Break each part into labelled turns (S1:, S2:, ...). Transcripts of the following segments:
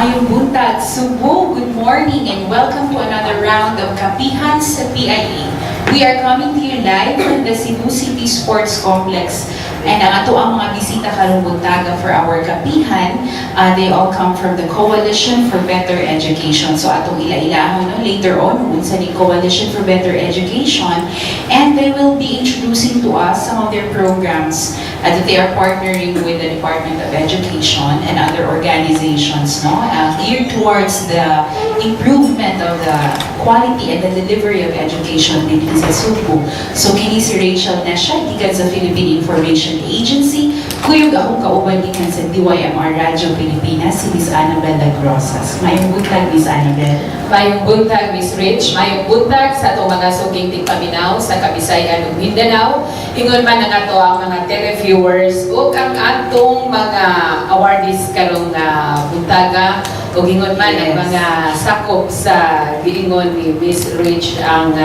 S1: Mayong buntag, Cebu, good morning and welcome to another round of Kapihan sa PIA. We are coming to you live from the Cebu City Sports Complex. And ang ato ang mga bisita karong buntaga for our Kapihan, they all come from the Coalition for Better Education. So atong ila-ilahon later on, unsa ni Coalition for Better Education, and they will be introducing to us some of their programs that they are partnering with the Department of Education and other organizations, geared towards the improvement of the quality and the delivery of education dito sa Cebu. So kini si Rachel na siya, gikan sa Philippine Information Agency, kuyog akong kauban gikan sa DYMR Radyo Pilipinas, si Ms. Annabel Lagrosas. Mayong buntag, Ms. Annabel.
S2: Mayong buntag, Ms. Rich. Mayong buntag sa itong mga suging tigpaminaw sa Kabisayan ug Mindanao. Ingon man ang ato ang mga televiewers ug ang atong mga awardees karong buntaga ug ingon man ang mga sakop sa giingon ni Ms. Rich ang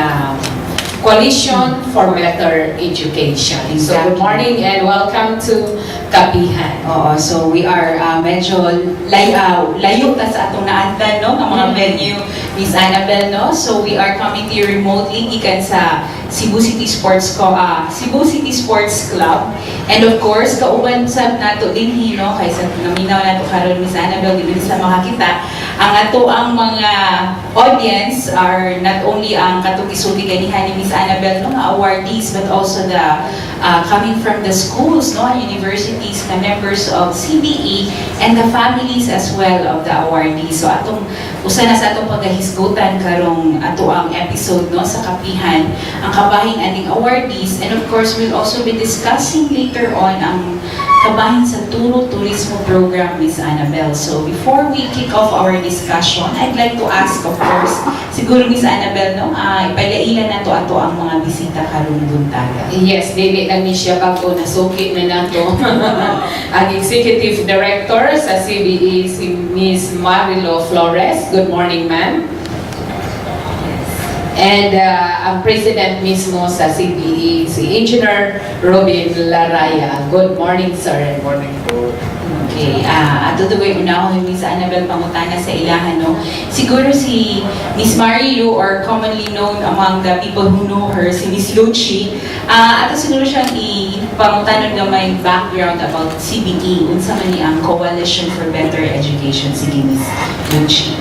S2: Coalition for Better Education. So good morning and welcome to Kapihan.
S1: So we are medyo layo ta sa atong naandan ng mga venue, Ms. Annabel, So we are coming to you remotely gikan sa Cebu City Sports Club. And of course, kauban sa nato din hino kaysa naminaw nato karon Ms. Annabel, di sa makakita ang ato ang mga audience are not only ang katukisulti ganihan ni Ms. Annabel, mga awardees, but also the coming from the schools, universities na members of CBE and the families as well of the awardees. So atong usa na sa atong pagkahisgutan karong ato ang episode sa Kapihan, ang kabahin aning awardees, and of course we'll also be discussing later on ang kabahin sa Turo-Turismo Program, Ms. Annabel. So before we kick off our discussion, I'd like to ask, of course, siguro Ms. Annabel, ipalailan nato ato ang mga bisita karong buntaga.
S2: Yes, dili lang ni siya bago nasukit na nato ang Executive Director sa CBE, si Ms. Marilou Flores. Good morning, ma'am. And ang President mismo sa CBE, si Engr Ruben Laraya. Good morning, sir.
S3: Good morning po.
S1: Okay, ato dugoy unahon Ms. Annabel pangutana sa ilahan, Siguro si Ms. Marilou, or commonly known among the people who know her, si Ms. Luchi, ato siguro siyang ipangutanon gamay background about CBE, unsa man ni ang Coalition for Better Education. Sige, Ms. Luchi.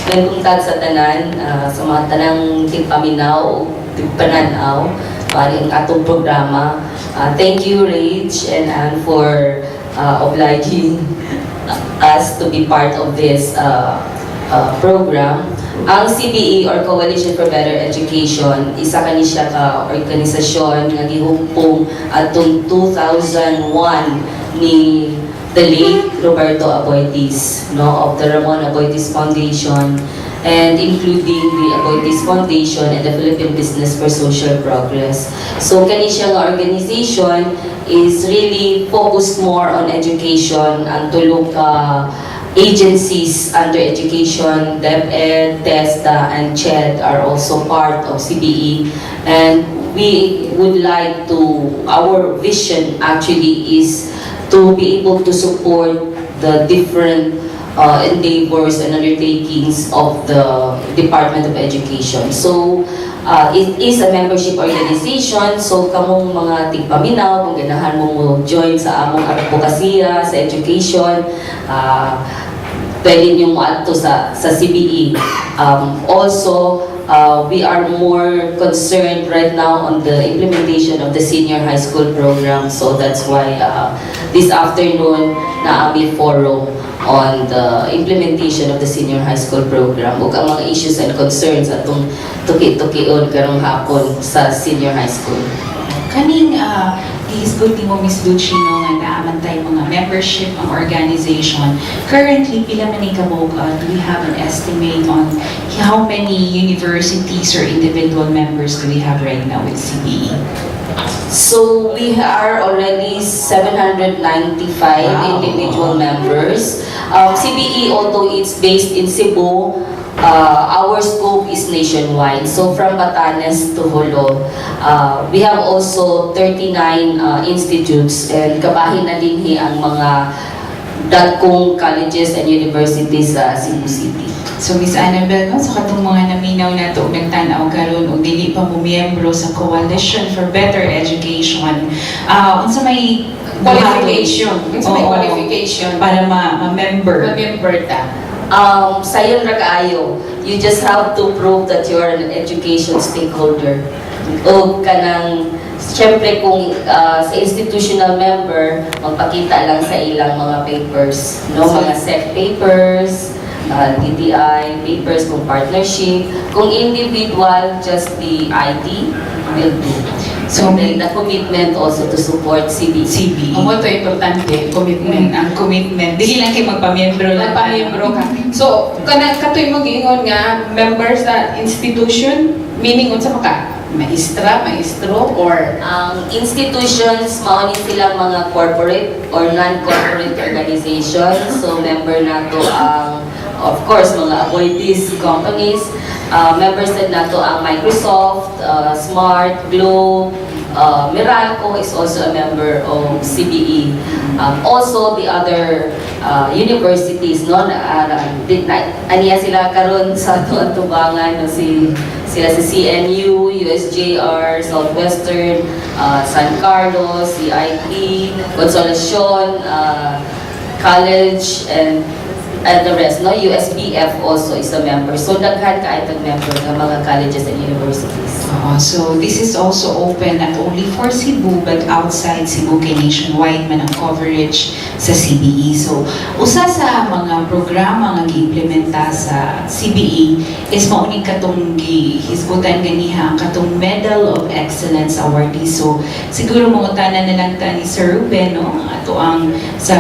S4: Nagbuntag sa tanan, sa mga tanang tigpaminaw, tigpananaw, paring atong programa. Thank you, Rach and Anne, for obliging us to be part of this program. Ang CBE, or Coalition for Better Education, isa kani siya ka organisasyon nga gihumpong atong 2001 ni the late Roberto Aboitiz, of the Ramon Aboitiz Foundation, and including the Aboitiz Foundation and the Philippine Business for Social Progress. So kani siya nga organization is really focused more on education. Ang tulong ka agencies under education, DepEd, TESDA, and CHED are also part of CBE, and we would like to, our vision actually is to be able to support the different endeavors and undertakings of the Department of Education. So, it is a membership organization, so kamong mga tigpaminaw, kung ganahan mo join sa among advokasya sa education, pwede nyo mo-adto sa CBE. Also, we are more concerned right now on the implementation of the senior high school program. So that's why this afternoon na aming forum on the implementation of the senior high school program ug ang mga issues and concerns atong tuki-tukion karong hapon sa senior high school.
S1: Kaning gihisgot mo, Ms. Luchi, nga naaman tayo mga membership ang organization. Currently, pila man do we have an estimate on how many universities or individual members do we have right now with CBE?
S4: So we are already 795 individual members. CBE, although it's based in Cebu, our scope is nationwide. So from Batanes to Jolo, we have also 39 institutes, and kabahin na din ang mga dakong colleges and universities sa Cebu City.
S1: So Miss Annabel, no, sa katong mga naminaw na ito, nagtanaw karon o dili pa mo miyembro sa Coalition for Better Education, unsa may
S2: Qualification. Unsa may
S1: Oo.
S2: qualification
S1: para ma-member?
S2: ma-member ta.
S4: Sayon ra kaayo, you just have to prove that you are an education stakeholder. O kanang, siyempre kung sa institutional member, magpakita lang sa ilang mga papers, no? Mga SEC papers, DTI papers, kung partnership. Kung individual, just the ID will do. So, then the commitment also to support CBE.
S1: CBE.
S2: Ang ito importante, commitment.
S1: Ang commitment. Dili lang kayo magpamiyembro lang.
S2: Magpamiyembro ka. So, katoy mo giingon nga member sa institution, meaning unsa pa ka? Maestro, or
S4: Ang institutions, mauni silang mga corporate or non-corporate organizations. So, member nato ang, of course, mga awardees companies. Members din nato ang Microsoft, Smart, Globe, Meralco is also a member of CBE. Also, the other universities, no, aniya sila karon sa ato tubangan, no, sila si CNU, USJR, Southwestern, San Carlos, CIT, Consolacion, College, and the rest, no? USBF also is a member. So, daghan ka itong member ng mga colleges and universities.
S1: So this is also open not only for Cebu but outside Cebu, kay nationwide man ang coverage sa CBE. So usa sa mga programa nga gi-implementa sa CBE is mauning katong gihisgutan ganiha katong Medal of Excellence Awardees. So siguro mangutanan na lang ta ni Sir Ruben, no, ato ang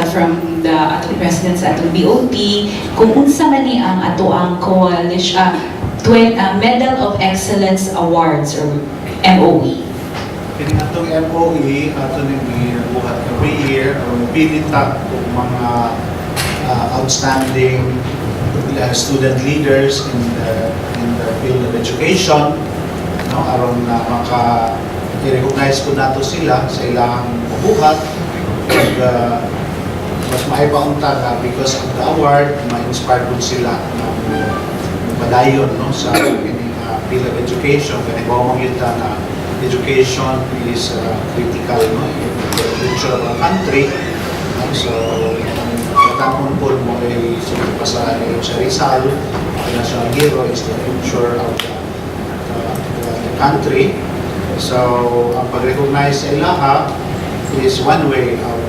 S1: from the atong president sa atong BOT, kung unsa man ni ang ato ang coalition Medal of Excellence Awards or MOE.
S3: Kini atong MOE ato ni buhat every year ang pilita kung mga outstanding student leaders in the field of education, no, aron na maka-recognize ko nato sila sa ilang buhat. Mas maipaunta ka because of the award, ma-inspire po sila ng padayon, no, sa field of education. Kaya bawang yun na education is critical, no, in the future of our country. So, ang katamon po mo ay sa Rizal, the national hero is the future of the country. So, ang pag-recognize sa ilaha is one way of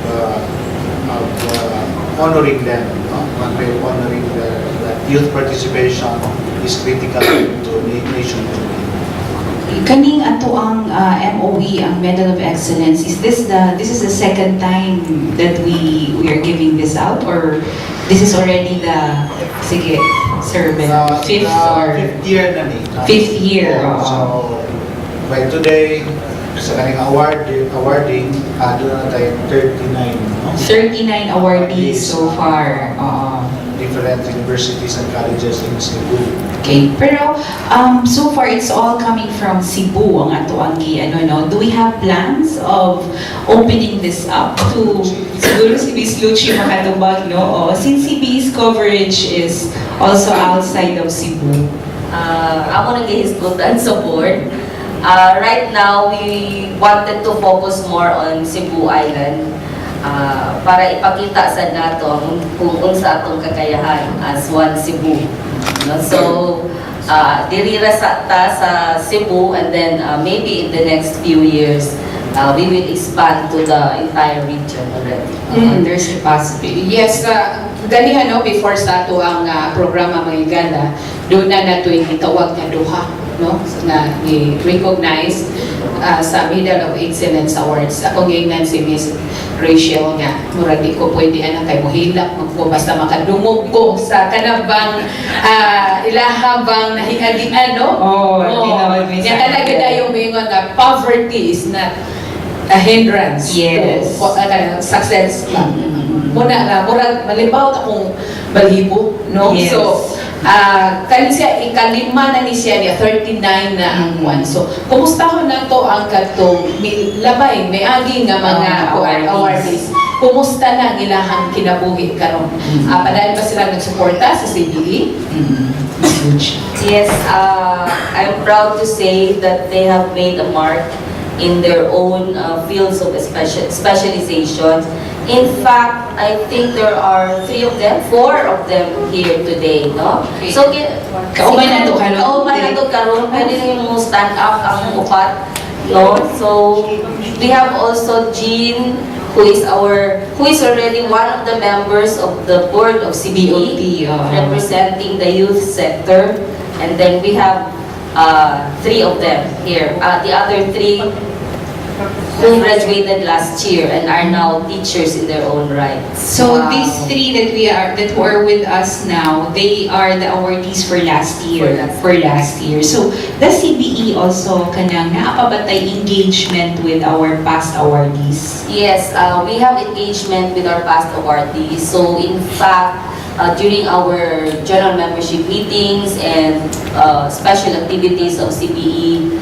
S3: honoring them, no? One way of honoring the youth participation is critical to nation building.
S1: Kaning ato ang MOE, ang Medal of Excellence, is this is the second time that we are giving this out, or this is already the Sir Ben, fifth
S3: year na ni.
S1: Fifth year.
S3: So by today sa kaning awarding doon na tayo 39, no?
S1: 39 awardees so far.
S3: Different universities and colleges in Cebu.
S1: Okay, pero so far it's all coming from Cebu ang ato ang no? Do we have plans of opening this up to siguro si Miss Luchi makatubag, no? Since CBE's coverage is also outside of Cebu.
S4: Ako nag-ihisgutan sa board. Right now, we wanted to focus more on Cebu Island para ipakita sa nato kung unsa atong kakayahan as one Cebu. No? So, dirira sa Cebu, and then maybe in the next few years, we will expand to the entire region already.
S1: There's a possibility.
S2: yes, ganihan, no, before sa ato ang programa mga gala, doon na nato itawag nga duha, no, na ni-recognize sa Medal of Excellence Awards. Ako ngayon si Miss Rachel nga, murag di ko pwede kay mohilak magko basta makadungog ko sa kanabang ilahabang nahiagian, no? Nga talaga dayon mingon nga poverty is not a hindrance
S1: Yes.
S2: to success. Muna na, murag malibaw akong balibo, no?
S1: Yes.
S2: So, Kani siya, ikalima na ni siya niya, 39 na ang one. So, kumusta na to ang katong labay, may agi nga mga awardees. Kumusta na ang ilahang kinabuhi karon? Padayon ba sila nagsuporta sa CBE?
S4: Yes, I'm proud to say that they have made a mark in their own fields of specialization. In fact, I think there are 4 of them here today, no?
S1: Okay.
S4: So,
S1: Kauban na to karon.
S4: Kauban na to karon. Pwede na yung stand up ang upat, no? So, we have also Jean, who is already one of the members of the board of CBE, representing the youth sector. And then we have 3 of them here. The other 3 who graduated last year and are now teachers in their own right.
S1: So these 3 that were with us now, they are the awardees for last year. So the CBE also kanang naapabatay engagement with our past awardees.
S4: Yes, we have engagement with our past awardees. So in fact, during our general membership meetings and special activities of CBE,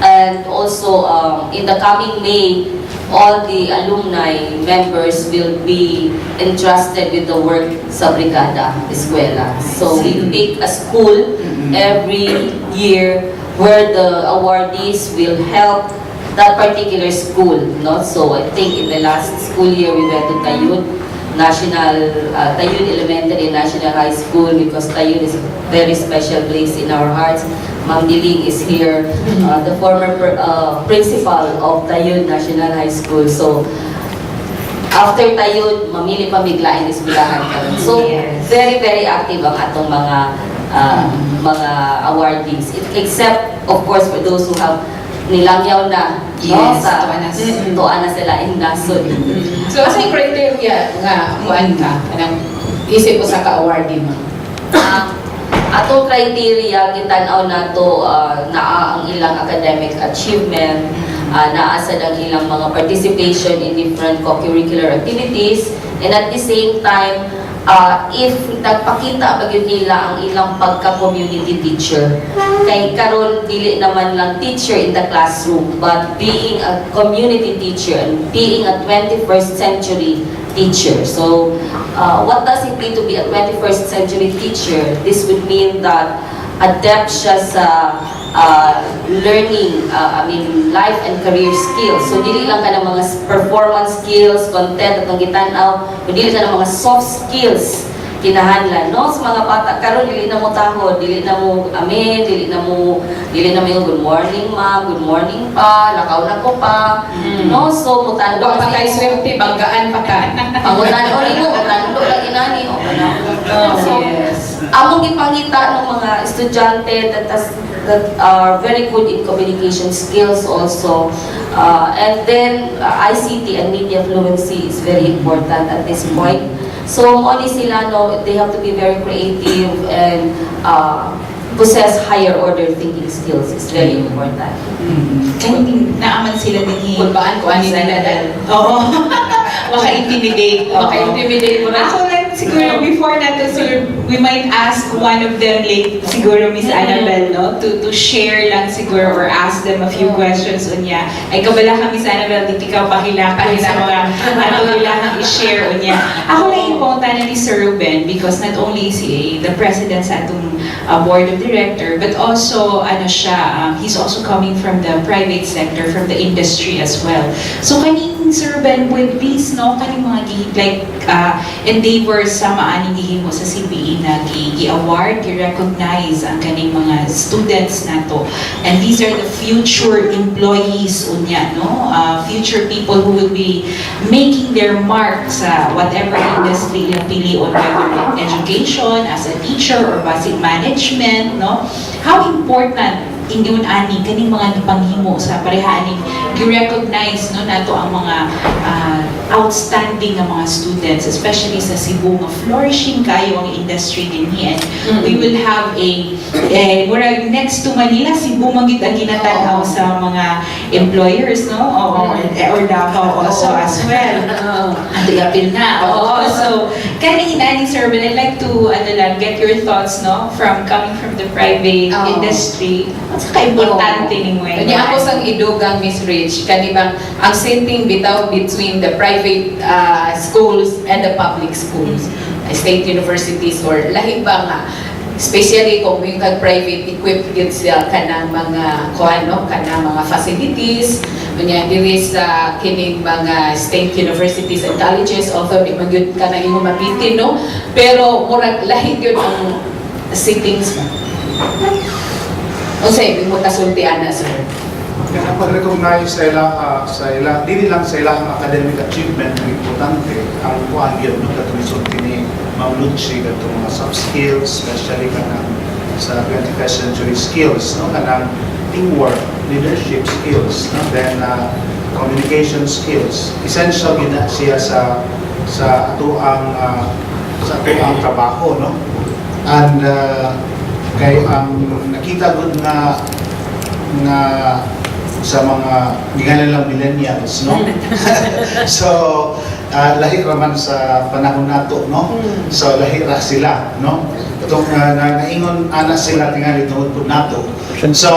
S4: and also in the coming May, all the alumni members will be entrusted with the work sa Brigada Eskwela. So we pick a school every year where the awardees will help that particular school. No? So I think in the last school year we went to Tayud Elementary National High School, because Tayud is a very special place in our hearts. Ma'am Diling is here, the former principal of Tayud National High School. So, after Tayud, mamili pa biglain eskwelahan karon. So, very, very active ang atong mga awardees. Except, of course, for those who have nilangyaw na,
S1: Yes,
S4: tuwa na sila in nasod.
S2: So, asa yung criteria nga kuan ka? Anong isip ko sa ka-awardee mo?
S4: Atong criteria, kitanaw na to naa ang ilang academic achievement, naasad ang ilang mga participation in different co-curricular activities, and at the same time, if nagpakita ba yun nila ang ilang pagka-community teacher. Kay karon dili naman lang teacher in the classroom, but being a community teacher and being a 21st century teacher. So, what does it mean to be a 21st century teacher? This would mean that adept siya sa learning, life and career skills. So, dili lang ka ng mga performance skills, content at ang gitanaw, dili ka ng mga soft skills kinahanglan, no? Sa mga bata karon dili na mo taho, dili na mo amen, dili na mo yung good morning ma, good morning pa, lakaw na ko pa, no? So mutando
S2: Wa pa kay swerte, banggaan pa ka.
S4: pangutan o mo, mutando lang inani o kana. So among gipangita ng mga estudyante that are very good in communication skills also, and then ICT and media fluency is very important at this point. So, only sila, no, they have to be very creative and possess higher order thinking skills. It's very important.
S1: Kaya naaman sila din
S2: Kulbaan ko ani nila dahil.
S1: Oo. Maka-intimidate.
S2: Maka-intimidate mo na.
S1: Ako lang siguro, before natin, siguro, we might ask one of them late, siguro Miss Annabel, no? To share lang siguro or ask them a few questions unya. Ay kabala ka Miss Annabel, dito ka pahilakon sa mga kailangan i-share unya. Ako lang yung pumunta ni Sir Ruben because not only is he the president sa atong board of director, but also he's also coming from the private sector, from the industry as well. So kaning Sir Ruben, with these kaning mga endeavors sa maaning gihimo sa CBE na gi-award, gi-recognize ang kaning mga students nato. And these are the future employees unya, no? Future people who will be making their mark sa whatever industry ilang pilion, whether in education, as a teacher, or basic management, no? How important ingon ani kaning mga panghimo sa parehaning gi-recognize no nato ang mga outstanding nga mga students, especially sa Cebu nga flourishing kayo ang industry dinhi, and we will have murag next to Manila, Cebu magid ang ginatanaw sa mga employers, no? Or Davao also as well. Ando yapil na. So kanina ni Sir, but I'd like to get your thoughts from coming from the private industry. At saka importante ni mo
S2: Kanya ako sang idugang Miss Rich, kanibang ang setting bitaw between the private schools and the public schools, state universities or lahi ba nga. Especially kung yung private equipped yun sila kanang mga kanang mga facilities, kanya diri sa kining mga state universities and colleges, although di man yun kanang imong mapitin, no? Pero murag lahi yun ang settings mo. O say, mo kasultian na, sir.
S3: Kaya pag-recognize sa ila, hindi lang sa ilang academic achievement na importante, ang kuhaan yun, katong isulti ni Ma'am Lucci, katong mga soft skills, especially kanang sa 21st century skills, kanang teamwork, leadership skills, then communication skills. Essential yun na siya sa ato ang trabaho, no? And kay ang nakita gud nga sa mga gingalan lang millennials, no? So lahi raman sa panahon nato, no? So lahi ra sila, no? Itong naingon anak sila tingali tungod pud nato. So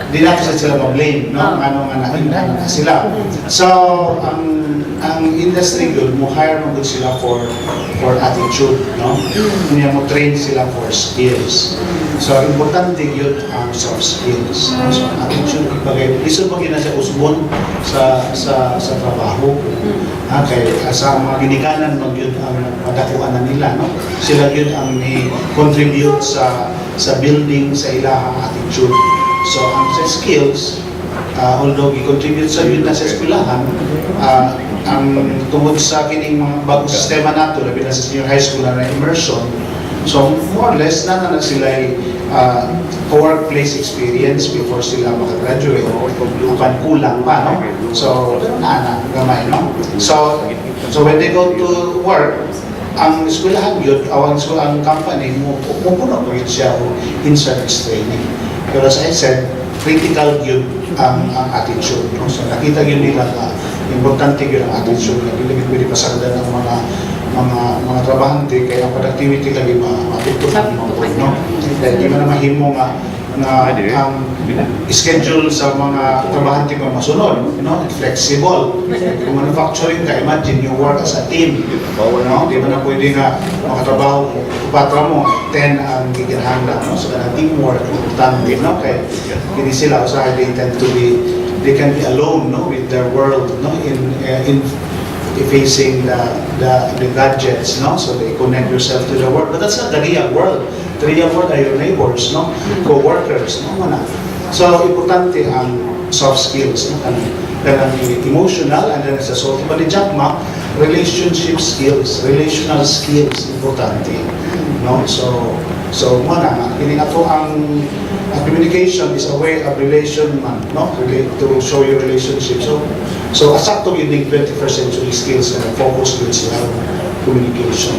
S3: di nato sa sila ma-blame, no? Ano nga naingon na sila. So ang industry good mo hire mo good sila for attitude, no? Kunya mo train sila for skills. So importante yun ang soft skills, no? So attitude bagay lisod pag ina sa usbon sa trabaho. Kay sa mga ginikanan mag yun ang madakuan na nila, no? Sila yun ang ni-contribute sa building sa ilahang attitude. So ang sa skills, although i-contribute sa yun na sa eskwelahan, ang tungod sa kining mga bagong sistema nato, labi na sa senior high school na immersion, so more or less na sila workplace experience before sila makagraduate o lupan kulang pa, no? So gamay, no? So when they go to work, ang eskwelahan yun, ang company mo puno ko yun siya o in-service training. Pero as I said, critical yun ang attitude, no? So nakita yun nila na importante yun ang attitude, na hindi pwede pasagdan ng mga trabahante, kaya ang productivity lagi mapitunan mo, no? Dahil di mo na mahimo nga ang schedule sa mga trabahante mo masunod, no? Flexible. Kung manufacturing ka, imagine you work as a team, no? Di mo na pwede nga makatrabaho, patra mo 10 ang giginhanglan, no? So na teamwork importante, no? Kaya hindi sila usahay, they can be alone, no, with their world, no, in facing the gadgets, no, so they connect yourself to the world. But that's not the real world. The real world are your neighbors, no, co-workers, no, mana. So importante ang soft skills, no, kanang emotional, and then sa social panijagma, relationship skills, relational skills importante, no. So mana kini ato ang communication is a way of relation man, no? To show your relationship. So asakto yun yung 21st century skills na focus yun sa communication.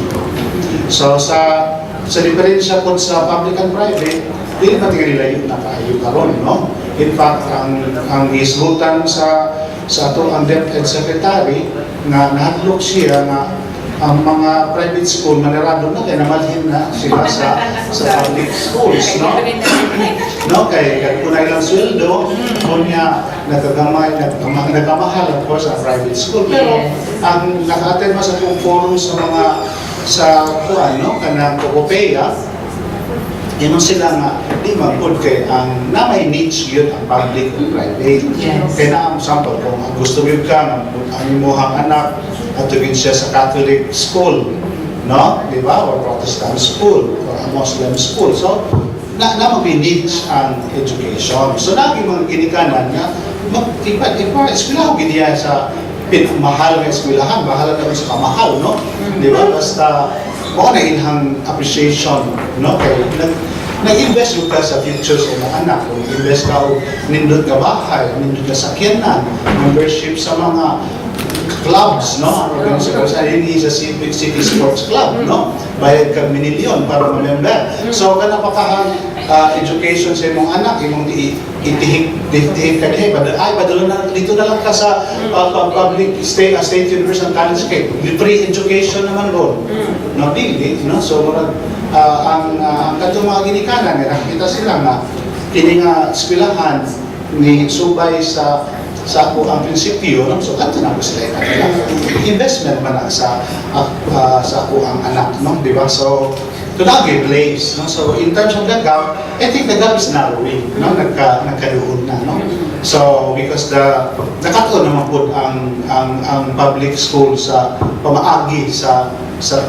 S3: So sa diferensya po sa public and private, hindi naman nila yun nakaayo karon, no? In fact, ang isgutan sa ato ang DepEd Secretary na nahadlok siya na ang mga private school manarado na kaya namalhin na sila sa public schools, no? No, kaya kung ilang sweldo, kunya nagkamahal of course ang private school, pero ang naka-attend mo sa forum sa kuan, no, kanang Kokopeya, yun sila nga di magpud kay ang namay niche yun ang public and private. Kaya na ang sample kung gusto mo ka ang imuhang anak at tugin siya sa Catholic school, no? Di ba? Or Protestant school, or a Muslim school. So, mag-niche ang education. So, lagi mga ginikanan nga, eskwelahan giniya sa pinamahal ng eskwelahan, bahala na sa kamahal, no? Di ba? Basta, o na ilhang appreciation, no? Kaya, nag-invest ka sa futures ng anak. Kung invest ka o nindot ka bahay, nindot ka sakyanan, membership sa mga clubs, no? Organization is a City Sports Club, no? Bayad kang minilyon para ma-member. So, kanapakahang education sa imong anak, imong itihik ka dihay, padalo na, dito na lang ka sa public state university and college kay free education naman ron. No, dili, no? So, ang katong mga ginikanan, nakikita sila nga, kini nga eskwelahan ni subay sa ako ang prinsipyo, no? So kanto na ko sila investment man na sa ako ang anak, no? Di ba? So to lagi place, no? So in terms of the gap, I think the gap is narrowing, no? Nagkaroon na, no? So because nakatuon naman po ang public school sa pamaagi sa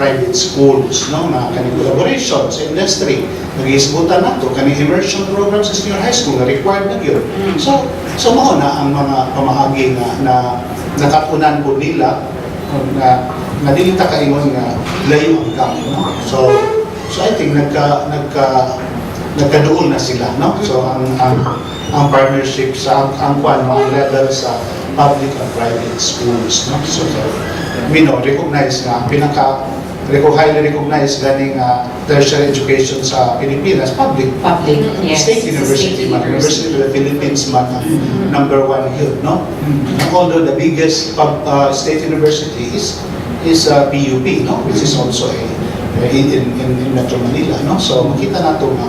S3: private schools, no? Na kaning collaboration sa industry, nag-iisbutan nato kaning immersion program sa senior high school na required na yun. So mao na ang mga pamaagi na nakatunan po nila na dili ta kaingon nga layo ang camp, no? So I think nagkaduol na sila, no? So ang partnership sa ang level sa public and private schools, no? So we know, recognize nga highly recognized ganing tertiary education sa Pilipinas, public,
S1: yes.
S3: state university man, University of the Philippines man, number 1 here, no? Although the biggest state university is PUP, no? Which is also in Metro Manila, no? So makita nato nga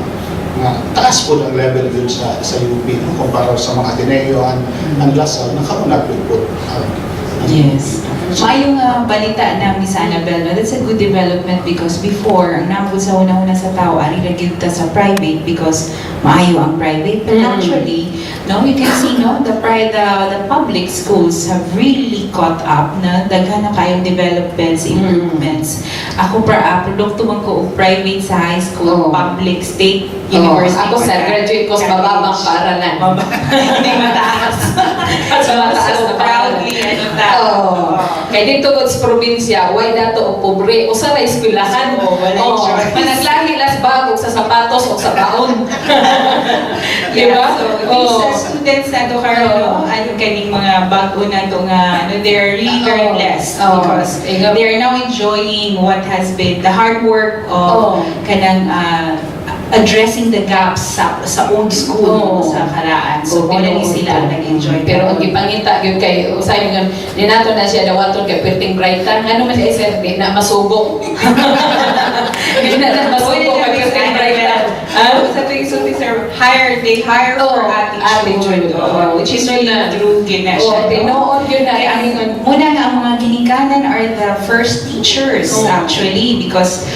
S3: taas po ang level dun sa UP, no? Kumpara sa mga Ateneo ang Lasal, nakaunag po.
S1: Yes. Maayong balita na Miss Annabel, no? That's a good development because before, ang nabod sa una-una sa tao, ari na gyud ta sa private because maayo ang private. But actually, no, you can see, no, the public schools have really caught up na daghan na kayong developments, improvements. Ako produkto man ko og private sa high school, public, state, university.
S2: Ako sa graduate ko sa bababang paaralan.
S1: Hindi mataas. So proudly,
S2: Kaya dito ko sa probinsya, way dato o pobre, o sa eskwelahan. Managlahi las bagog sa sapatos o sa baon. Diba?
S1: So, these students na to karon, ano kaning mga bago na to nga, they're really very blessed because they are now enjoying what has been the hard work of kanang addressing the gaps sa old school sa karaan. So, pinali sila nag-enjoy.
S2: Pero ang ipangita yun kay usay yun, dinato na siya dawaton kay perting brightan. Ano man siya sir, di na masubok. Di na masubok kay perting brightan.
S1: Sa tuwing sir, they hire for attitude, which is really true gina siya.
S2: Tinoon yun na.
S1: Muna nga ang mga ginikanan are the first teachers actually because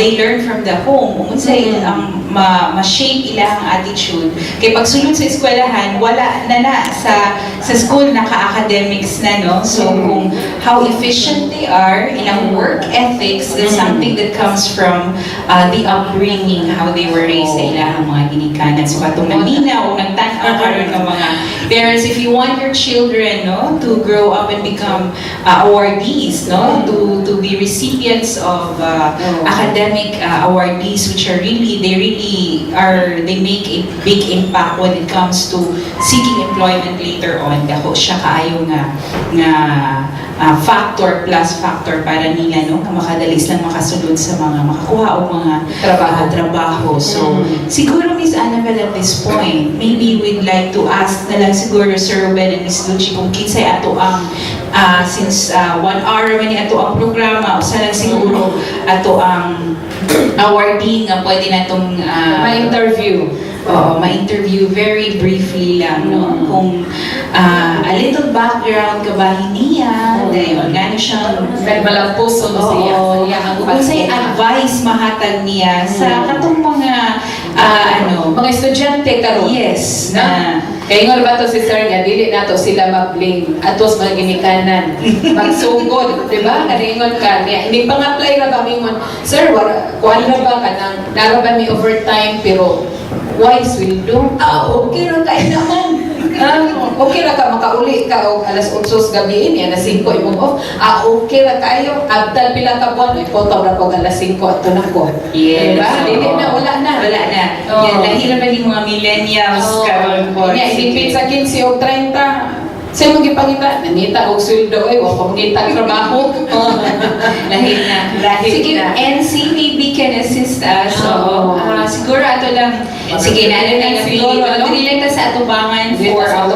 S1: they learn from the home. Umunsay ma-shape ilang attitude. Kaya pagsulod sa eskwelahan, wala na sa school naka-academics na, no? So kung how efficient they are, ilang work ethics, that's something that comes from the upbringing, how they were raised sa ilang mga ginikanan. So katong naminaw, nagtanaw karon ng mga parents, if you want your children, no, to grow up and become awardees, no, to be recipients of academic awardees, which are they make a big impact when it comes to seeking employment later on. Dako siya kaayo nga factor plus factor para nila, no, na makadalis lang makasulod sa mga makakuha o mga trabaho. So siguro Miss Annabel at this point, maybe we'd like to ask na lang siguro Sir Ruben and Miss Lucy kung kinsay ato ang since 1 hour man ni ato ang programa, usa lang siguro ato ang awardee nga pwede natong
S2: ma-interview.
S1: Ma-interview very briefly lang, no? Kung a little background kabahin niya, dayon gano siyang
S2: Nagmalampuso na siya.
S1: kung say advice mahatag niya sa katong mga
S2: mga estudyante karon.
S1: yes,
S2: na kaya nga ba to si Sir nga, dili na to sila mag-blame atos mga ginikanan. Magsugod, di ba? Kaningon ka niya. Hindi pa nga-apply na ba mingon, Sir, kuhan na ba ka nang naraban mi overtime pero wise will do? Okay na kayo naman. Okay na ka, makauli ka o alas 8 gabi ini, alas 5 imong off. Okay na kayo. Abtal pila ka buwan, ipotaw na ko alas 5 ato na ko.
S1: yes.
S2: Diba? Dili na, wala na.
S1: Yan, dahil naman yung mga millennials karon po.
S2: Idipit sa 15 o 30. Sa mong gipangita, nanita og sweldo eh, o pangita trabaho.
S1: Lahit na.
S2: Lahit
S1: Sige,
S2: na.
S1: NC maybe can assist us. So,
S2: Oo.
S1: siguro ato lang, sige, na lang
S2: Siguro,
S1: siguro,
S2: no?
S1: dili lang ta sa atubangan for our,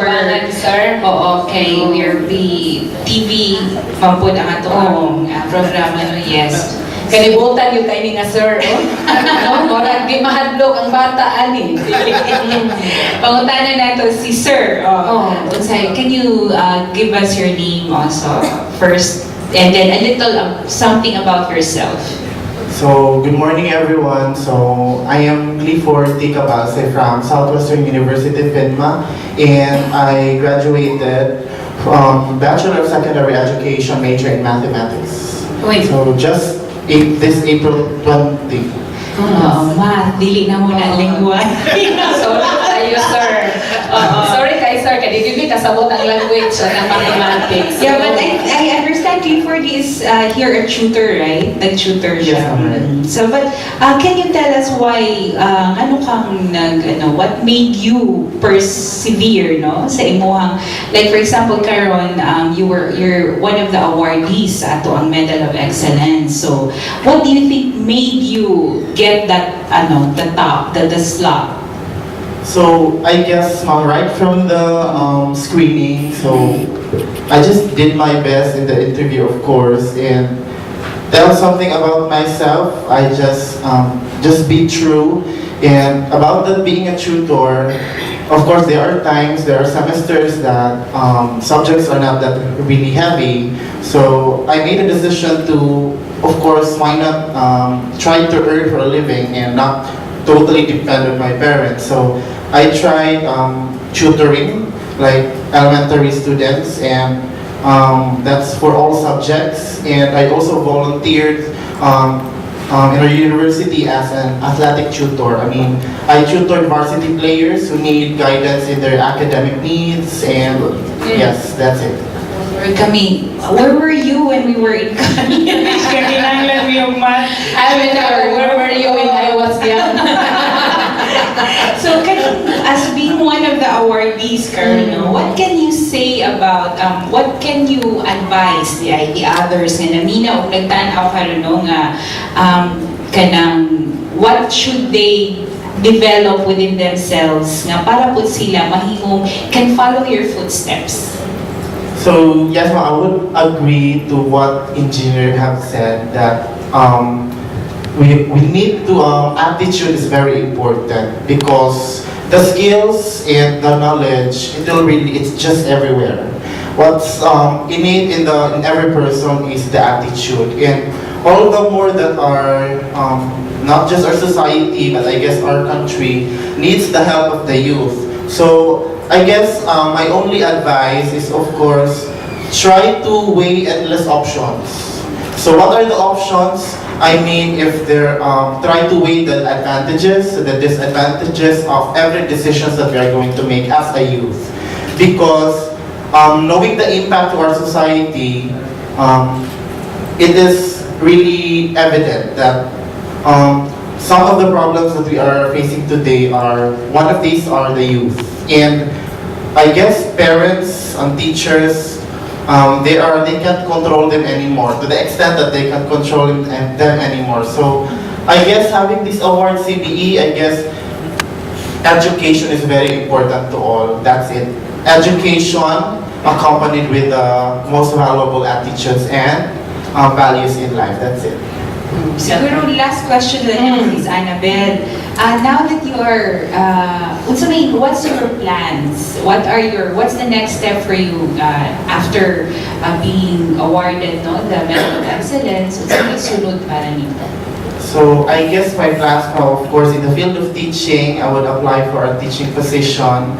S2: sir.
S1: oo, okay, we're the TV, pampun ang atong programa, no, yes.
S2: Kalibutan yung kainin nga sir, oh. No, murag di mahadlok ang bata ani.
S1: Pangutanan nato si Sir.
S2: Oh.
S1: Unsay, can you give us your name also first, and then a little something about yourself?
S5: So, good morning everyone. So, I am Clifford Ticabase from Southwestern University, Finma, and I graduated from Bachelor of Secondary Education major in Mathematics.
S1: Wait.
S5: So, just this April 20.
S1: Ma, dili na mo na lingwa.
S2: Sorry kayo, sir. Sorry kayo, sir. Kaya di kasabot ang language ng mathematics.
S1: Yeah, but I understand Clifford is here a tutor, right? Nag-tutor siya.
S5: Yes, I'm right.
S1: So, but can you tell us why, ano kang what made you persevere, no? Sa imuhang, like for example, Karon, you're one of the awardees sa ato ang Medal of Excellence. So, what do you think made you get that, the top, the slot?
S5: So, I guess right from the screening, so I just did my best in the interview, of course, and tell something about myself. I just be true. And about that being a tutor, of course, there are semesters that subjects are not that really heavy. So I made a decision to, of course, why not try to earn for a living and not totally depend on my parents. So I tried tutoring, like elementary students, and that's for all subjects. And I also volunteered in our university as an athletic tutor. I mean, I tutored varsity players who need guidance in their academic needs, and yes, that's it.
S1: Kami, where were you when we were in college? Kinanglan mo yung math.
S2: I remember, where were you when I was young?
S1: So, as being one of the awardees, Colonel, what can you say about, what can you advise the others nga namina o nagtanaw Colonel nga kanang what should they develop within themselves nga para po sila mahimong can follow your footsteps?
S5: So yes, I would agree to what engineer have said that we need to attitude is very important because the skills and the knowledge it's just everywhere. What's innate in every person is the attitude, and all the more that our not just our society but I guess our country needs the help of the youth. So I guess my only advice is, of course, try to weigh endless options. So what are the options? I mean, if they're try to weigh the advantages, the disadvantages of every decisions that we are going to make as a youth, because knowing the impact to our society, it is really evident that some of the problems that we are facing today one of these are the youth. And I guess parents and teachers, they can't control them anymore to the extent that they can't control them anymore. So I guess having this award CBE, I guess education is very important to all. That's it. Education accompanied with the most valuable attitudes and values in life. That's it.
S1: Siguro last question na is Annabelle. Now that you are, what's your plans? What's the next step for you after being awarded the Medal of Excellence? Sunod para nito?
S5: So I guess my plans are, of course, in the field of teaching, I would apply for a teaching position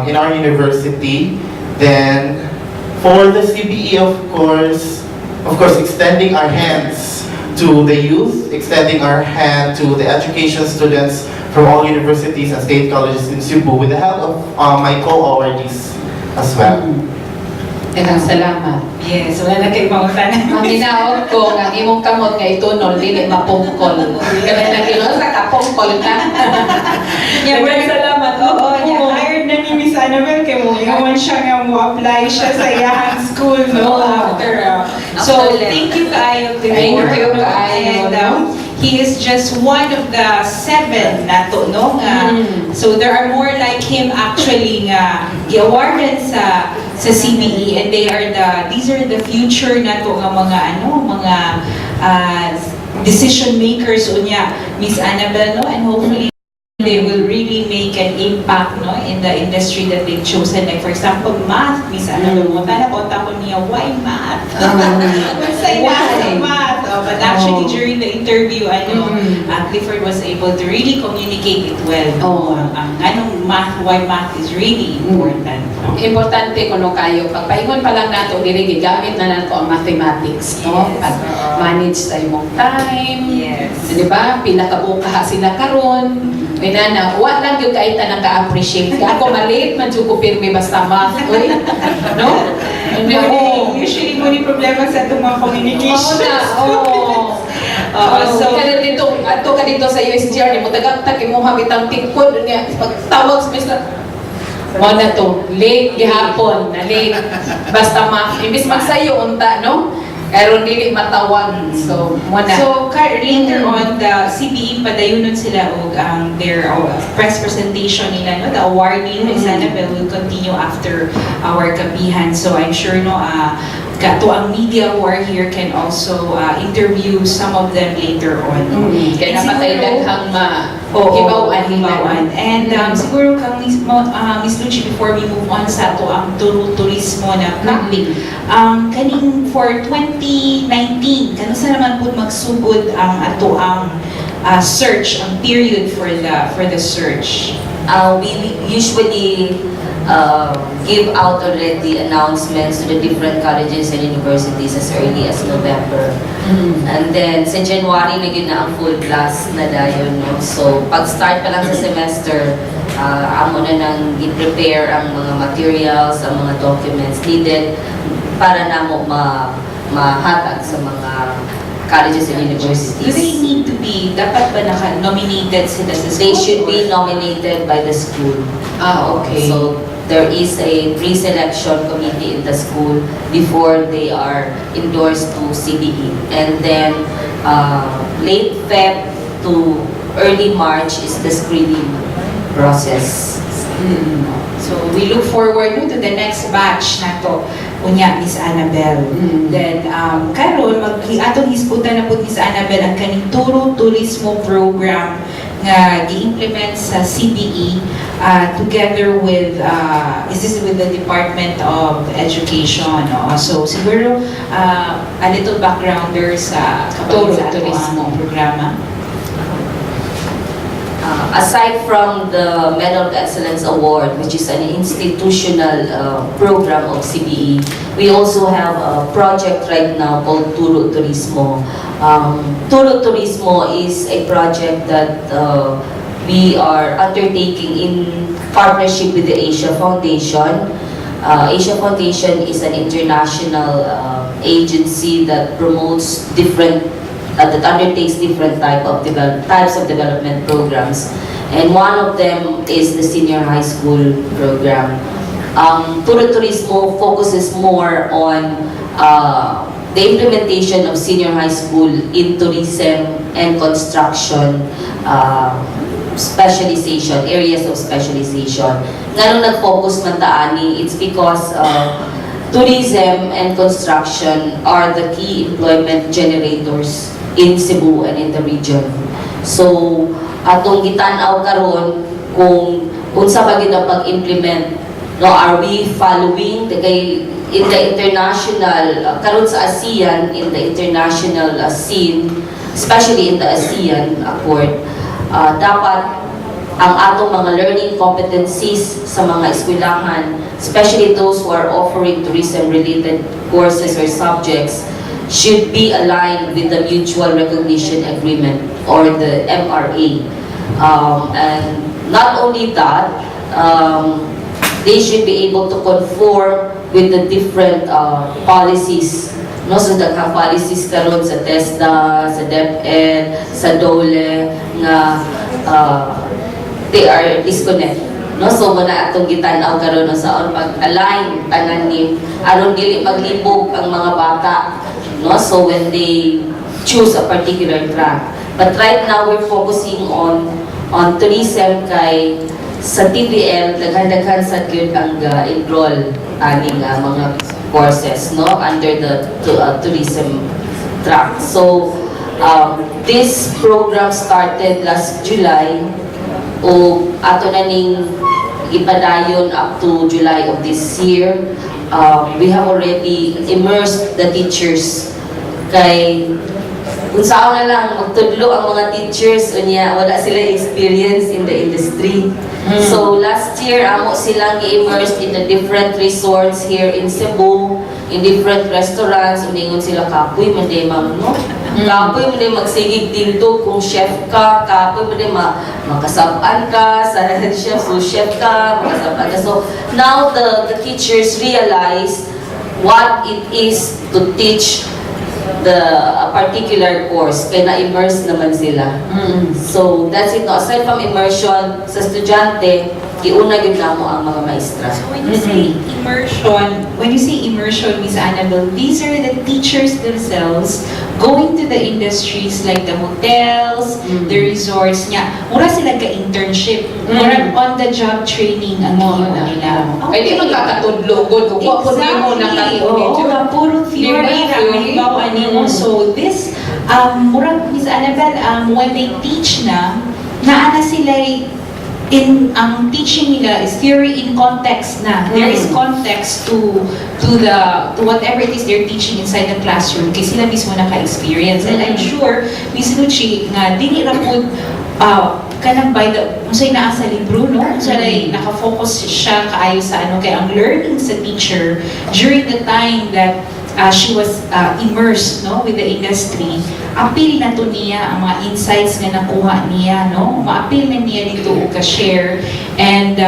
S5: in our university. Then for the CBE, of course, extending our hands to the youth, extending our hand to the education students from all universities and state colleges in Cebu with the help of my co-awardees as well.
S2: Daghang salamat.
S1: Yes, wala na kayo pangutanan.
S2: Maminaot ko nga imong kamot nga itunol dili mapungkol. Kaya nagino sa kapungkol ka.
S1: Salamat. Oo, hired na ni Miss Miss Annabelle, kay mo yaman siya nga mo apply siya sa iyang school, no? After, so,
S4: After
S1: thank you kayo,
S2: Thank
S1: Timur.
S2: you kaayo,
S1: And he is just one of the 7 nato, no? So, there are more like him actually nga gi-awardan sa CBE, and these are the future nato nga mga decision makers unya, Miss Annabelle, no? And hopefully they will really make an impact, no, in the industry that they've chosen. Like for example, math, Miss Annabelle, mo konta ko niya, why math? Say math. But actually during the interview, Clifford was able to really communicate it well. Anong math, why math is really important. No?
S2: Importante kuno kayo pagpaingon pa lang nato diri gigamit na nato ang mathematics, no?
S1: Yes.
S2: Pag manage sa imong time.
S1: Yes.
S2: Di ba? Pila ka buka sila karon. Minana, wa lang yung kahit na naka-appreciate ka. Ako maliit, man dyan ko pirmi basta math. Uy, no?
S1: Usually mo ni problema sa itong mga communication.
S2: So, kaya dito, ato ka dito sa USGR, ni mo tagagtag, mo habitang tingkod, niya, pagtawag sa Mr. Mo na to, late, gihapon, na late. Basta math. Imbis magsayo, unta, no? Pero hindi matawag. So, muna.
S1: So, later on, the CBE padayunon sila og their press presentation nila, no? The awardee, Miss Annabelle, will continue after our Kapihan. So, I'm sure, no, to ang media who are here can also interview some of them later on.
S2: Kaya
S1: And
S2: napatay
S1: siguro-
S2: daghang
S1: hibawan. And siguro kang Miss Luchi, before we move on sa to ang Turo-Turismo na topic, kaning for 2019, kano sa naman po magsugod ang ato ang search, ang period for the search?
S4: We usually give out already announcements to the different colleges and universities as early as November. And then sa January na yun na ang full class na dayon, no? So pag start pa lang sa semester, amo na nang i-prepare ang mga materials, ang mga documents needed para namo mahatag sa mga colleges and universities.
S1: Do they need to be, dapat ba nominated sila sa school?
S4: They should be nominated by the school.
S2: Okay.
S4: So there is a pre-selection committee in the school before they are endorsed to CBE. And then late Feb to early March is the screening process.
S1: So we look forward to the next batch na to. Unya, Miss Annabelle. Then, karon atong hisgutan na po Miss Annabelle ang kaning Turo-Turismo Program nga gi-implement sa CBE together with with the Department of Education. So siguro a little backgrounder sa Turo-Turismo programa.
S4: Aside from the Medal of Excellence Award, which is an institutional program of CBE, we also have a project right now called Turo-Turismo. Turo-Turismo is a project that we are undertaking in partnership with the Asia Foundation. Asia Foundation is an international agency that promotes that undertakes different types of development programs, and one of them is the senior high school program. Turo-Turismo focuses more on the implementation of senior high school in tourism and construction specialization, areas of specialization. Nga nung nag-focus man taani, it's because tourism and construction are the key employment generators in Cebu and in the region. So, atong gitanaw karon kung unsa ba gid ang pag-implement, no, are we following in the international karon sa ASEAN, in the international scene, especially in the ASEAN Accord, dapat ang atong mga learning competencies sa mga eskwelahan, especially those who are offering tourism-related courses or subjects, should be aligned with the Mutual Recognition Agreement or the MRA. And not only that, they should be able to conform with the different policies. No, so policies karon sa TESDA, sa DepEd, sa DOLE, na they are disconnected. no, so muna atong gitan-aw karon sa pag-align tanan ni aron dili maglibog ang mga bata, no, so when they choose a particular track. But right now we're focusing on tourism kay sa TVL daghan-daghan sa gyud ang enroll aning mga courses, no, under the tourism track. So this program started last July o ato na ning ipadayon up to July of this year. We have already immersed the teachers kay kung saan na lang magtudlo ang mga teachers unya wala sila experience in the industry. So last year amo silang i-immersed in the different resorts here in Cebu, in different restaurants, uningon sila kapoy man day ma'am, no? Kapoy mo din magsigig dito kung chef ka, kapoy mo din makasabaan ka sa chef, so chef ka, makasabaan ka. So now the teachers realize what it is to teach a particular course, kaya na-immerse naman sila. So that's it. No? Aside from immersion sa estudyante, iuna yun na mo ang mga maestra.
S1: So when you say immersion, Ms. Annabelle, these are the teachers themselves going to the industries like the hotels, the resorts niya. Mura sila ka-internship. Mura on-the-job training ang nila.
S2: Kaya di magkakatudlo ko, kung mo nakatudlo.
S1: Oo, puro theory na halimbawa nimo. So this, mura, Ms. Annabelle, when they teach naana sila ang teaching nila is theory in context na. There is context to whatever it is they're teaching inside the classroom kasi sila mismo naka-experience. And I'm sure, Ms. Nucci, nga dili ra pud kanang by the unsay naa sa libro, no? Unsay naka-focus siya kaayo sa kay ang learning sa teacher during the time that she was immersed, no, with the industry. Appeal na to niya ang mga insights nga nakuha niya, no? Ma-appeal na niya dito o ka-share and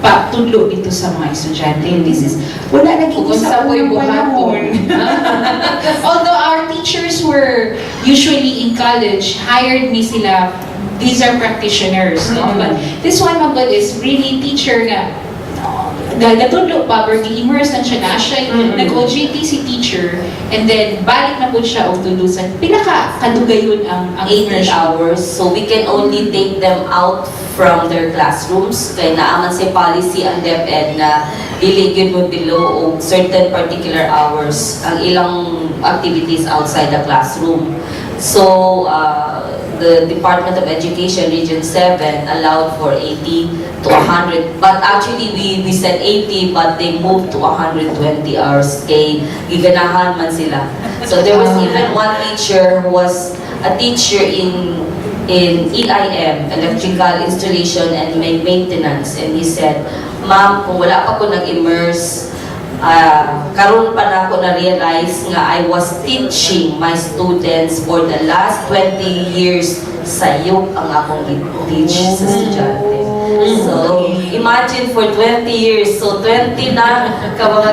S1: patudlo dito sa mga estudyante. This is wala naging sa unang panahon. Although our teachers were usually in college, hired ni sila. These are practitioners, no? But this one magod is really teacher nga natudlo pa, pero i-immerse na siya nag-OJT si teacher, and then balik na po siya o tulusan. Pinaka-kadugayon ang
S4: 18 hours, so we can only take them out from their classrooms. Kaya naaman si policy ang DepEd na dili gyud mo below o certain particular hours ang ilang activities outside the classroom. So, the Department of Education Region 7 allowed for 80 to 100, but actually we said 80 but they moved to 120 hours kay giganahan man sila. So there was even one teacher who was a teacher in EIM, electrical installation and maintenance, and he said, "Ma'am, kung wala pa ko nag-immerse, karon pa na ako na-realize nga I was teaching my students for the last 20 years sayop ang akong teach sa estudyante." So, imagine for 20 years, so 20 na ka mga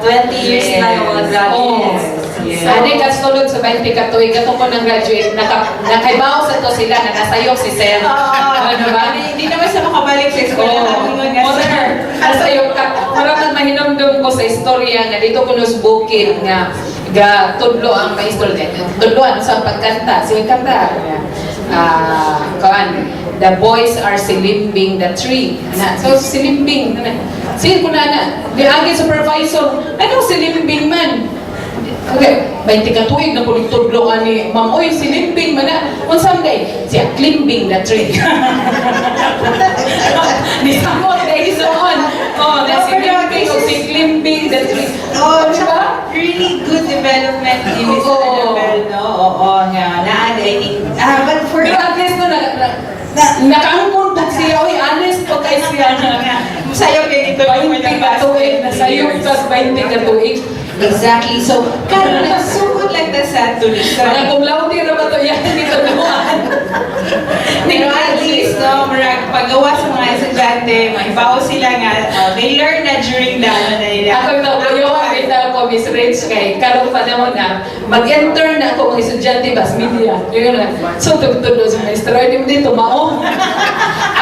S4: 20 years na yung mga graduates.
S2: Ani kasulod sa 20 ka tuig ato ko nang graduate nakaibaw sa to sila na nasayop si Sir. Ano ba?
S1: Hindi naman sa makabalik sa eskwela.
S2: Sir, nasayop ka. Maraming mahinumdum ko sa istorya nga dito ko nos bukid nga tudlo ang maestro dito. Tudloan sa pagkanta, si kanta. The boys are silimbing the tree. So silimbing. Sige ko na. Diagi supervisor. Anong silimbing man? Okay, 20 ka tuig na po nagtudloan ni Ma'am, oy, silimbing man na. On someday, siya climbing the tree. Di samot, dahil soon. Oh, na silimbing o si climbing the tree.
S1: Oh, diba? Really good development ni Ms. Annabelle, no? Oo, nga. I think, but for...
S2: Pero at least no, nakaangkong siya, oy, honest po kayo siya na.
S1: Sayo kayo dito.
S2: 20 ka tuig, nasayop tas 20 ka tuig.
S1: Exactly. So, karon nagsugod lang ta sa turista.
S2: Mga kumlauti na ba ito yan dito naman?
S1: Pero at least, no, marag paggawa sa mga estudyante, maibaw sila nga, they learn na during the ano na nila.
S2: Ako na po yung makita ko, Miss Rich, kay karong panahon na mag-intern na ako mga estudyante, bas media. Yun na. So, tugtudo sa maestro, hindi mo dito, mao.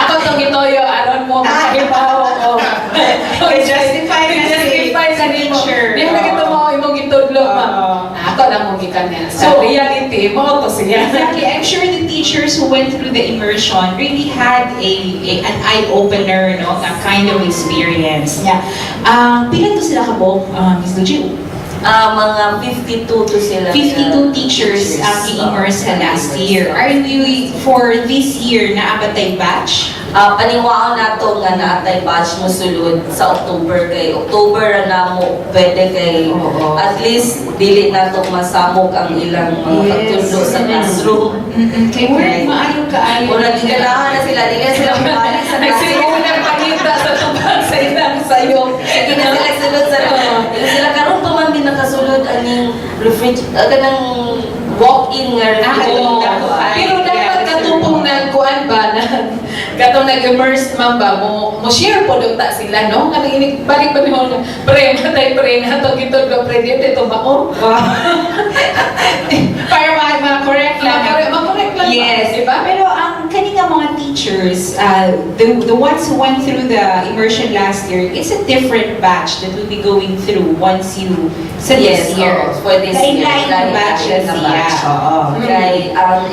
S2: Ako Ako itong itoyo, aron mo, makahibaw ko.
S1: Justify na si
S2: Justify sa nimo.
S1: teacher.
S2: Di na kita mo imong itudlo, ma'am. Ako lang mo gikan niya. Sa reality, mo to siya.
S1: Exactly. I'm sure the teachers who went through the immersion really had an eye-opener, no, na kind of experience. Yeah. Pila to sila kabok, Ms. Lucio?
S4: Mga 52 to sila.
S1: 52 teachers ang i-immerse sa last year. Are you, for this year, naabatay batch?
S4: Paniwaan nato nga naatay batch mo sulod sa October kay October na mo pwede kay
S1: Oo.
S4: at least dili nato masamok ang ilang mga pagtudlo sa classroom.
S1: Kay word, maayo kaayo.
S4: Kung nagigalahan na sila, dili na sila mabalik sa classroom.
S2: Nagsimunang panita sa tubag sa ilang sayo.
S4: Hindi na sila sulod sa hindi sila karon pa man din nakasulod aning kanang walk-in nga
S1: Oo.
S2: Pero dapat katupong nagkuan ba na katong nag-immerse man ba mo share po ta sila no nga balik pa niyo pre matay pre na to gitudlo pre dito mao
S1: Para ma-correct lang.
S2: ma-correct lang
S1: Yes,
S2: di ba?
S1: Pero ang kaninga mga teachers, the ones who went through the immersion last year, it's a different batch that will be going through once you sa this year.
S4: for this year.
S1: Lain-lain batches, yeah. Oo.
S4: Kay ang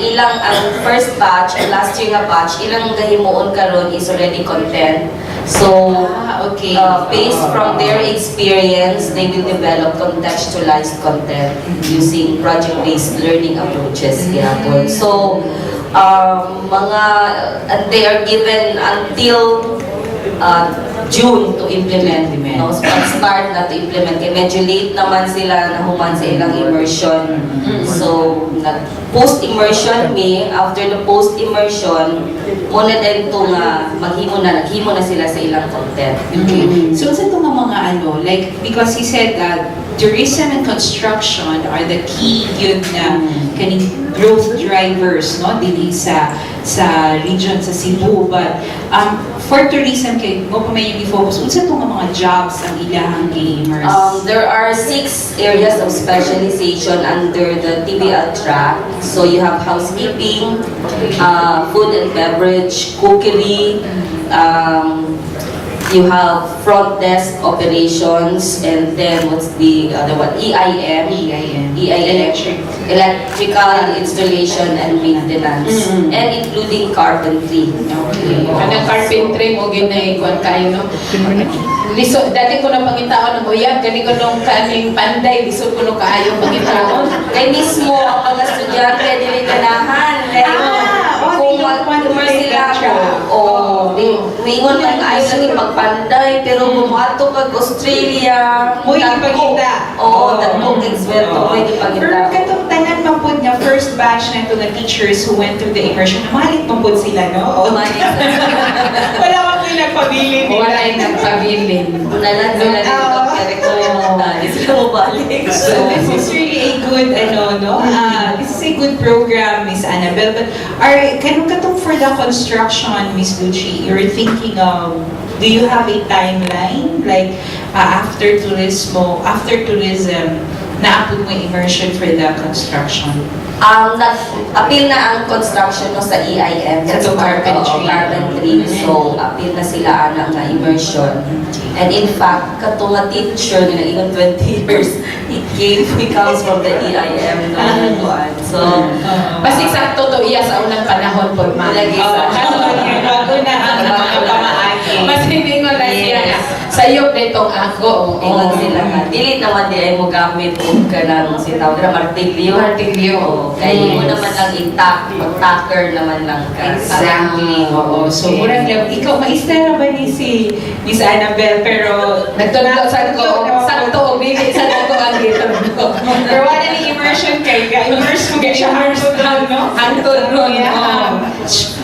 S4: first batch, ang last year nga batch, ilang gahimuon karon is already content. So,
S1: Okay.
S4: based from their experience, they will develop contextualized content using project-based learning approaches. So, and they are given until June to implement. No? So, start na to implement. Kaya medyo late naman sila nahuman sa ilang immersion. So, post-immersion after the post-immersion, muna din ito nga, naghimo na sila sa ilang content.
S1: Okay. So sa itong mga like, because he said that tourism and construction are the key yun na kaning growth drivers, no, dili sa region sa Cebu. But for tourism, kay mo pa may i-focus, unsa itong mga jobs ang ilahang gamers?
S4: There are 6 areas of specialization under the TBL track. So you have housekeeping, food and beverage, cookery, you have front desk operations, and then what's the other one? EIM. Electrical installation and maintenance, and including carpentry.
S2: Kanang carpentry mo ginaikuan kayo no. Liso dati ko na pangitaon ng uyab kani ko nung kaning panday liso ko no kaayo pangitaon.
S4: Kay mismo ang mga estudyante dili ganahan kung sila mingon man ay lagi pagpanday pero bumato kag Australia
S1: Muy ipagita.
S4: dagkong eksperto muy
S1: Pero
S4: ipagita.
S1: katong tanan mapod nga first batch na ito na teachers who went through the immersion, malit mapod sila, no? Wala ka po yung nagpabilin nila.
S2: Wala ay nagpabilin.
S4: Nalan sila dito kaya di sila mabalik.
S1: So this is really a good, this is a good program, Miss Annabelle. But katong for the construction, Miss Luci, you're thinking of, do you have a timeline? Like, after tourism, naapod mo immersion for the construction?
S4: Appeal na ang construction no sa EIM.
S1: Sa carpentry.
S4: So, appeal na sila nga immersion. And in fact, kato nga teacher nila, even 20 years, it comes from the EIM. So,
S2: Basta sakto to iya sa unang panahon po
S4: Lagi sa-
S1: Bago na ang mga pamaagi.
S2: Mas hindi ko lang siya nga. Sayop nitong ako.
S4: ingon sila nga, dili naman di ay mo gamit kung kanang sitaw na martilyo.
S2: Martilyo.
S4: Kaya mo naman lang intact, mag-tacker naman lang ka.
S1: Exactly. Oo. So, murang lang, ikaw, maista na ba ni si Miss Annabelle? Pero,
S2: Nagtulog sa ko. Sakto, bigay sa ko ang dito.
S1: pero wala ni immersion kay immerse mo siya hangtod lang, no?
S2: Hangtod ron,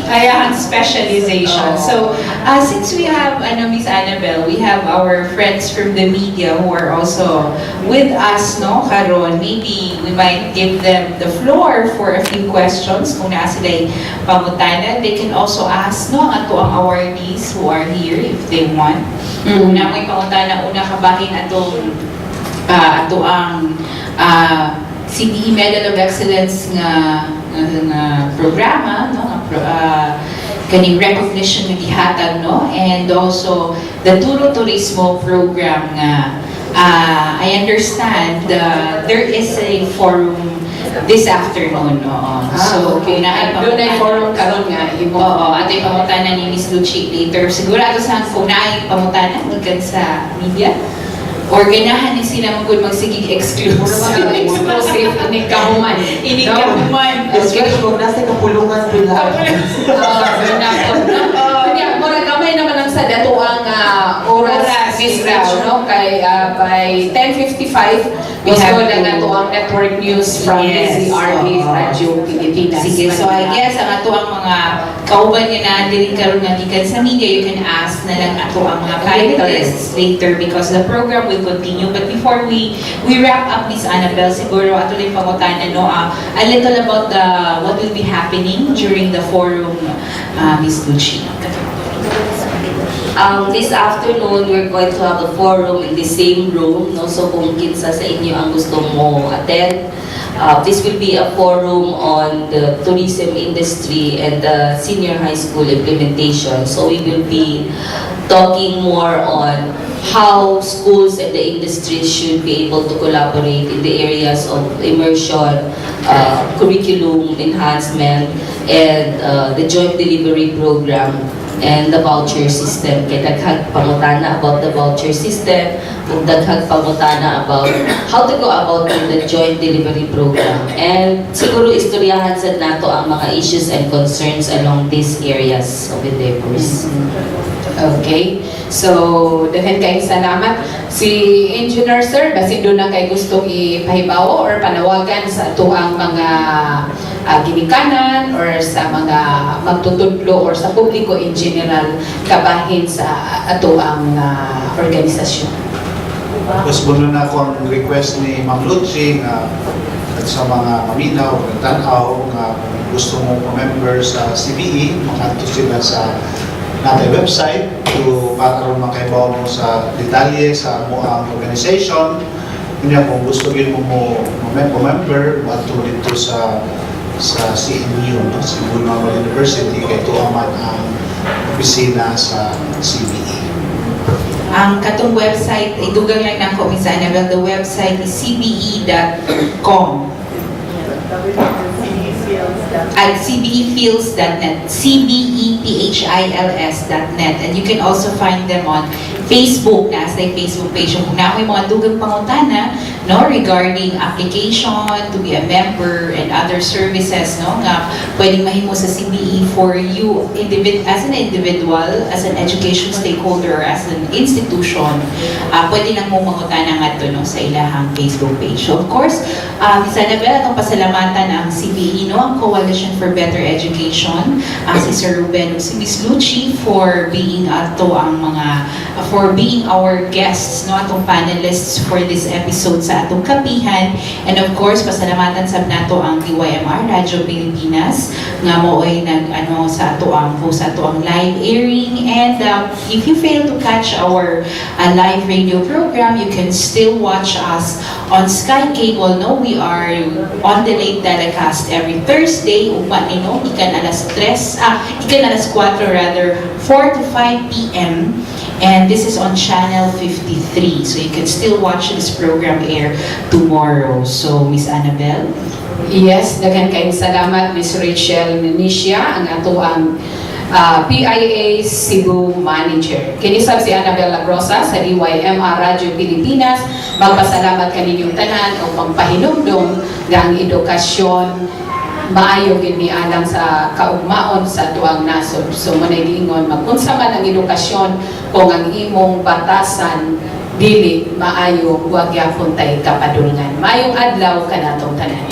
S1: Kaya ang specialization. So, since we have, Miss Annabelle, we have our friends from the media who are also with us, no, karon. Maybe we might give them the floor for a few questions. Kung na sila'y pangutanan, they can also ask, no, ang ato ang awardees who are here if they want. Una may pangutanan, una kabahin ato ang CBE Medal of Excellence nga programa, no, kaning recognition nga gihatag, no? And also the Turo-Turismo Program nga I understand there is a forum this afternoon. So,
S2: okay. Doon ay forum karon nga.
S1: Oo, atay pamutanan ni Miss Luchi later. Sigurado saan kung naay pamutanan magkan sa media. Or ganahan ni sila magsigig exclusive.
S2: Exclusive, inikahuman.
S1: Inikahuman.
S5: Especially kung nasa kapulungan nila.
S2: Mura kamay naman ang sa dato ang oras misraw, no? Kay by 10:55 gusto na nato ang network news from DYMR Radyo Pilipinas.
S1: Sige, so I guess ang ato ang mga kauban niya na dili karon nga gikan sa media, you can ask na lang ato ang mga panelists later because the program will continue. But before we wrap up, Miss Annabelle, siguro ato lang pangutanan, no, a little about what will be happening during the forum, Miss Luchi.
S4: This afternoon, we're going to have a forum in the same room. No? So kung kinsa sa inyo ang gusto mo attend, this will be a forum on the tourism industry and the senior high school implementation. So we will be talking more on how schools and the industry should be able to collaborate in the areas of immersion, curriculum enhancement, and the joint delivery program and the voucher system. Kaya daghang pangutana about the voucher system, ug daghang pangutana about how to go about the joint delivery program. And siguro istoryahan sa nato ang mga issues and concerns along these areas of endeavors.
S2: Okay. So, dahil kayong salamat. Si Engineer Sir, basin doon na kayo gustong ipahibaw or panawagan sa ato ang mga ginikanan or sa mga magtutudlo or sa publiko in general kabahin sa ato ang organisasyon.
S3: Tapos muna na ako ang request ni Ma'am Luchi at sa mga maminaw, tanaw, nga gusto mong member sa CBE, makanto sila sa natin website to para makaibaw mo sa detalye sa mo ang organization. Kanya kung gusto mo member, mato dito sa CNU, no? Cebu University, kay tuaman ang opisina sa CBE.
S1: Ang katong website, idugang lang ng Miss Annabelle, the website is cbe.com. At cbefils.net, cbepihils.net, and you can also find them on Facebook, na sa Facebook page. Kung na may mga dugang pangutana, no, regarding application to be a member and other services, no, nga pwedeng mahimo sa CBE for you as an individual, as an education stakeholder, or as an institution, pwede lang mo mangutana nga to, no, sa ilahang Facebook page. So of course, Ms. Annabelle, atong pasalamatan ang CBE, no, ang Coalition for Better Education, si Sir Ruben ug si Ms. Luchi for being for being our guests, no, atong panelists for this episode sa atong Kapihan. And of course, pasalamatan sab nato ang DYMR Radyo Pilipinas nga mo'y sa ato ang live airing. And if you fail to catch our live radio program, you can still watch us on Sky Cable, no. We are on the late telecast every Thursday, upa nino, ikan alas 4 rather, 4 to 5 p.m. And this is on channel 53, so you can still watch this program air tomorrow. So, Miss Annabelle?
S2: Yes, daghan kayong salamat, Miss Rachel Ninicia, ang ato ang PIA Cebu Manager. Kinisab si Annabelle Lagrosa sa DYMR Radyo Pilipinas. Magpasalamat kaninyong tanan o pagpahinumdum ng edukasyon maayo gid ni alang sa kaugmaon sa tuang nasod. So manay giingon magunsa man ang edukasyon kung ang imong batasan dili maayo, huwag yapon tay kapadulngan. Mayong adlaw kanatong tanan.